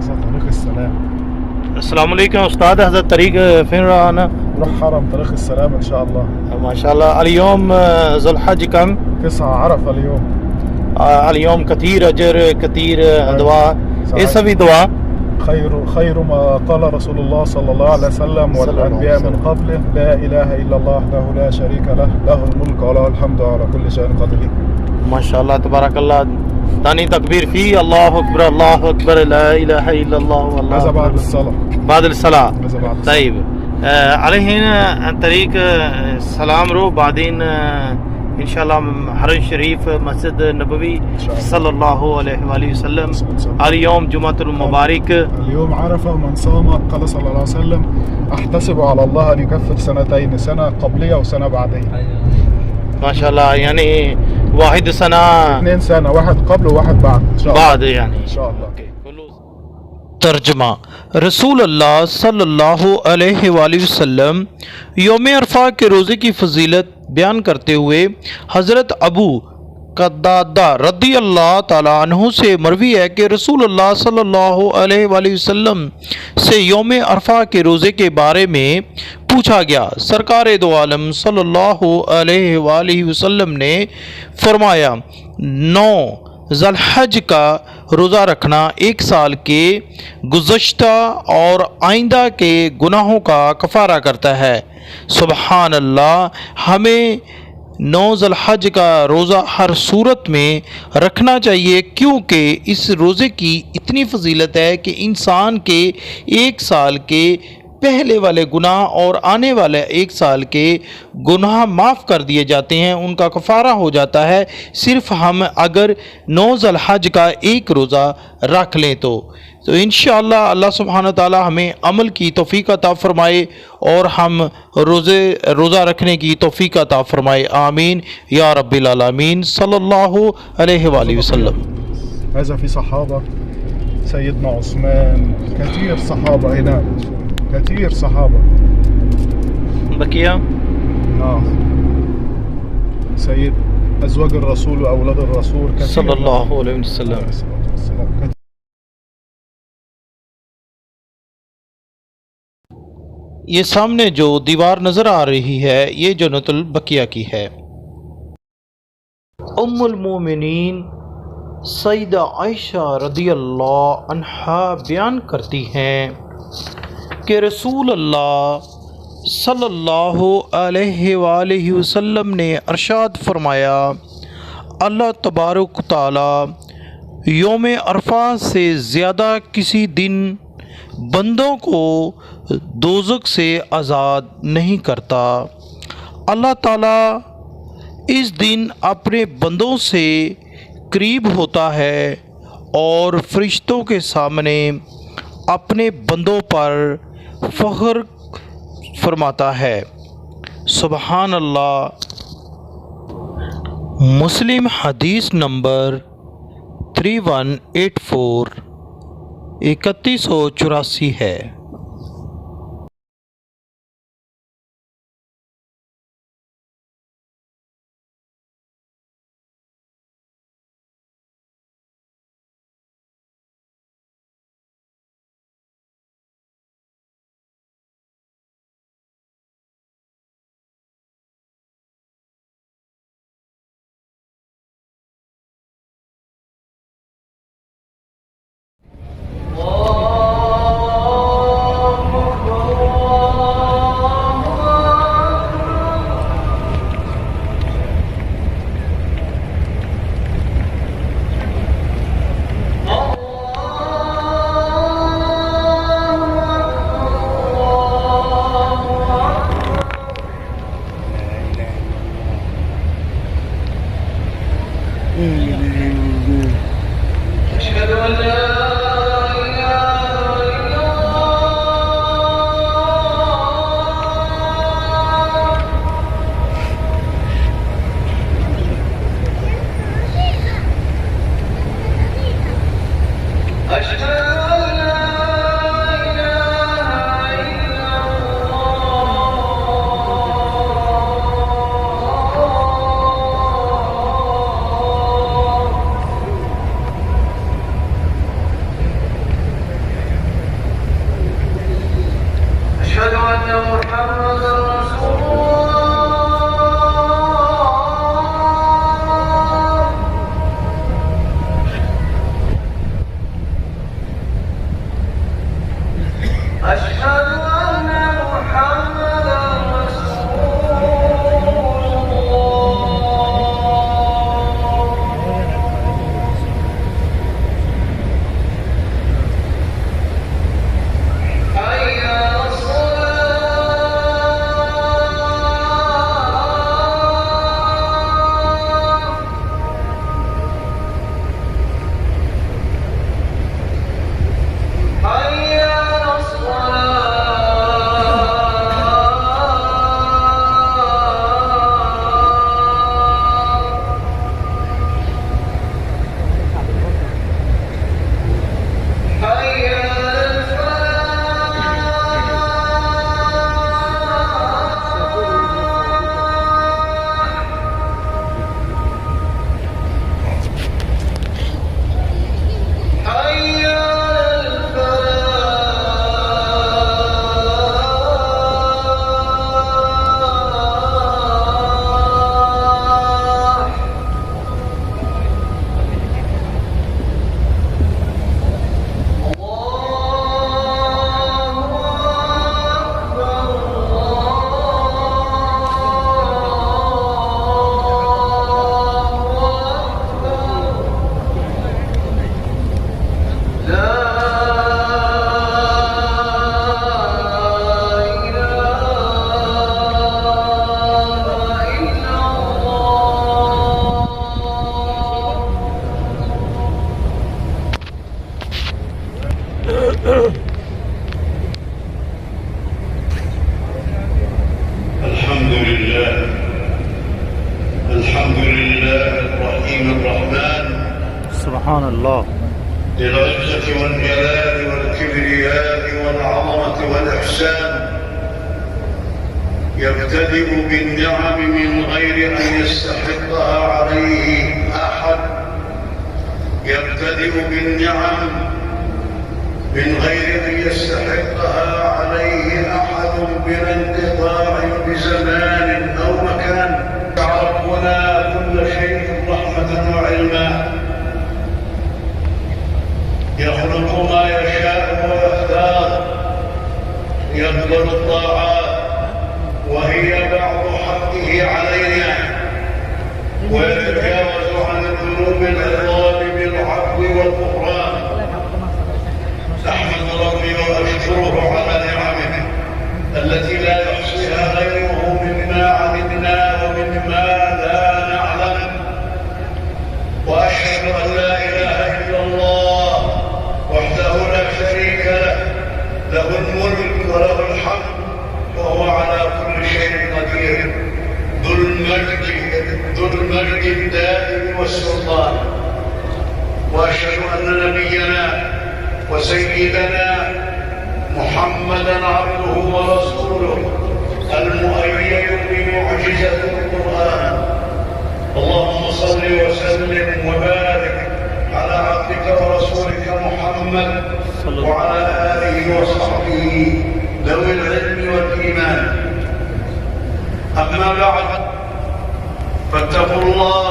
هذا طريق السلام. السلام علیکم استاد، هذا الطريق فين رانا؟ نروح حرم طريق السلام ان شاء الله. ما شاء الله. اليوم ذو الحج كم؟ 9 عرفة اليوم. اليوم كثير اجر، كثير دعاء. صحيح. ايه سبھی دعا؟ خير ما قال رسول الله صلى الله عليه وسلم والأنبياء من قبله: لا إله إلا الله وحده لا شريك له، له الملك وله الحمد على كل شيء قدير. ما شاء الله تبارك الله. ثاني تكبير فيه الله اكبر الله اكبر لا اله الا الله والله هذا أكبر. بعد الصلاة. بعد الصلاة. هذا بعد الصلاة. طيب علينا عن طريق سلام رو بعدين ان شاء الله حرم شريف مسجد النبوي صلى الله عليه وآله وسلم. اليوم جمعة المبارك. اليوم عرفة، ومن صام قال صلى الله عليه وسلم: أحتسب على الله أن يكفر سنتين، سنة قبلية وسنة بعدية. ما شاء الله، يعني واحد سنة 2 سنة، واحد قبل وواحد بعد إن شاء الله. بعد يعني إن شاء الله. ترجمہ: رسول اللہ صلی اللہ علیہ وآلہ وسلم یوم عرفہ کے روزے کی فضیلت بیان کرتے ہوئے حضرت ابو قتادہ رضی اللہ تعالیٰ عنہ سے مروی ہے کہ رسول اللہ صلی اللہ علیہ وآلہ وسلم سے یوم عرفہ کے روزے کے بارے میں پوچھا گیا۔ سرکار دو عالم صلی اللہ علیہ وآلہ وسلم نے فرمایا: 9 ذی الحج کا روزہ رکھنا 1 سال کے گزشتہ اور آئندہ کے گناہوں کا کفارہ کرتا ہے۔ سبحان اللہ! ہمیں 9 ذی الحج کا روزہ ہر صورت میں رکھنا چاہیے، کیونکہ اس روزے کی اتنی فضیلت ہے کہ انسان کے 1 سال کے پہلے والے گناہ اور آنے والے 1 سال کے گناہ معاف کر دیے جاتے ہیں، ان کا کفارہ ہو جاتا ہے، صرف ہم اگر 9 ذی الحج کا 1 روزہ رکھ لیں تو انشاءاللہ اللہ سبحانہ تعالی ہمیں عمل کی توفیق عطا فرمائے اور ہم روزہ رکھنے کی توفیق عطا فرمائے، آمین یا رب العالمین، صلی اللہ علیہ وآلہ وسلم۔ هذا في صحابة سيدنا عثمان، كثير صحابة هنا، كثير صحابة. بقیہ سيد أزواج الرسول وأولاد الرسول كثير صلی اللہ علیہ وسلم۔ یہ سامنے جو دیوار نظر آ رہی ہے یہ جنت البقیہ کی ہے۔ ام المومنین سیدہ عائشہ رضی اللہ عنہا بیان کرتی ہیں کہ رسول اللہ صلی اللہ علیہ وآلہ وسلم نے ارشاد فرمایا: اللہ تبارک تعالی یوم عرفہ سے زیادہ کسی دن بندوں کو دوزخ سے آزاد نہیں کرتا۔ اللہ تعالی اس دن اپنے بندوں سے قریب ہوتا ہے اور فرشتوں کے سامنے اپنے بندوں پر فخر فرماتا ہے۔ سبحان اللہ۔ مسلم حدیث نمبر 3184 3184 ہے۔ الحمد لله الرحيم الرحمن سبحان الله. ذي العزة والجلال والكبرياء والعظمة والإحسان، يبتدئ بالنعم من غير أن يستحقها عليه أحد، يبتدئ بالنعم من غير أن يستحقها عليه أحد بلا انقطاع بزمان أو مكان. ربنا كل شيء رحمة وعلما، يخلق ما يشاء ويختار، يقبل الطاعات وهي بعض حقه علينا، ويتجاوز عن الذنوب العظام بالعفو والغفران. أحمد ربي وأشكره على نعمه التي لا يحصيها غيره مما علمنا ومما لا نعلم، وأشهد أن لا إله إلا الله وحده لا شريك له، له الملك وله الحمد وهو على كل شيء قدير، ذو المجد الدائم والسلطان. وأشهد أن نبينا وسيدنا محمدًا عبده ورسوله المؤيد بمعجزة القرآن. اللهم صل وسلم وبارك على عبدك ورسولك محمد وعلى آله وصحبه ذوي العلم والإيمان. أما بعد، فاتقوا الله